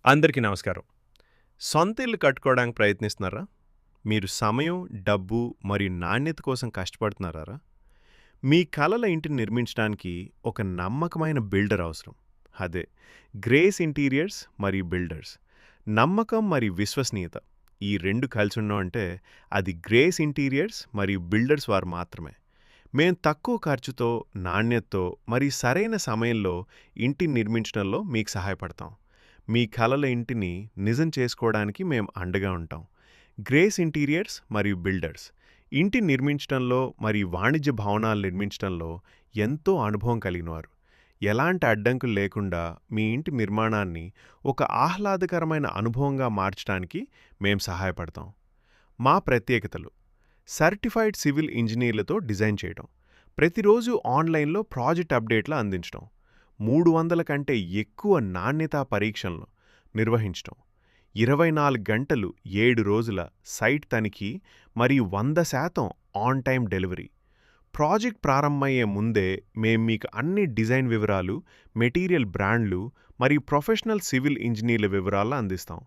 అందరికీ నమస్కారం. సొంత ఇల్లు కట్టుకోవడానికి ప్రయత్నిస్తున్నారా? మీరు సమయం, డబ్బు మరియు నాణ్యత కోసం కష్టపడుతున్నారా? మీ కలల ఇంటిని నిర్మించడానికి ఒక నమ్మకమైన బిల్డర్ అవసరం. అదే గ్రేస్ ఇంటీరియర్స్ మరియు బిల్డర్స్. నమ్మకం మరియు విశ్వసనీయత ఈ రెండు కలిసి ఉన్నామంటే అది గ్రేస్ ఇంటీరియర్స్ మరియు బిల్డర్స్ వారు మాత్రమే. మేం తక్కువ ఖర్చుతో, నాణ్యతతో మరియు సరైన సమయంలో ఇంటిని నిర్మించడంలో మీకు సహాయపడతాం. మీ కలల ఇంటిని నిజం చేసుకోవడానికి మేం అండగా ఉంటాం. గ్రేస్ ఇంటీరియర్స్ మరియు బిల్డర్స్ ఇంటిని నిర్మించడంలో మరియు వాణిజ్య భవనాలు నిర్మించడంలో ఎంతో అనుభవం కలిగినవారు. ఎలాంటి అడ్డంకులు లేకుండా మీ ఇంటి నిర్మాణాన్ని ఒక ఆహ్లాదకరమైన అనుభవంగా మార్చడానికి మేం సహాయపడతాం. మా ప్రత్యేకతలు: సర్టిఫైడ్ సివిల్ ఇంజనీర్లతో డిజైన్ చేయడం, ప్రతిరోజు ఆన్లైన్లో ప్రాజెక్ట్ అప్డేట్ల అందించడం, 300 కంటే ఎక్కువ నాణ్యతా పరీక్షలను నిర్వహించడం, 24 గంటలు 7 రోజుల సైట్ తనిఖీ మరియు 100% ఆన్ టైం డెలివరీ. ప్రాజెక్ట్ ప్రారంభమయ్యే ముందే మేం మీకు అన్ని డిజైన్ వివరాలు, మెటీరియల్ బ్రాండ్లు మరియు ప్రొఫెషనల్ సివిల్ ఇంజనీర్ల వివరాలను అందిస్తాం.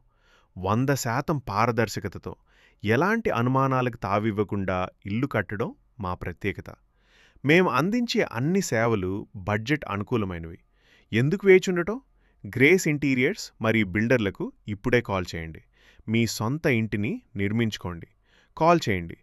100% పారదర్శకతతో ఎలాంటి అనుమానాలకు తావివ్వకుండా ఇల్లు కట్టడం మా ప్రత్యేకత. మేం అందించే అన్ని సేవలు బడ్జెట్ అనుకూలమైనవి. ఎందుకు వేచుండటం? గ్రేస్ ఇంటీరియర్స్ మరియు బిల్డర్లకు ఇప్పుడే కాల్ చేయండి. మీ సొంత ఇంటిని నిర్మించుకోండి. కాల్ చేయండి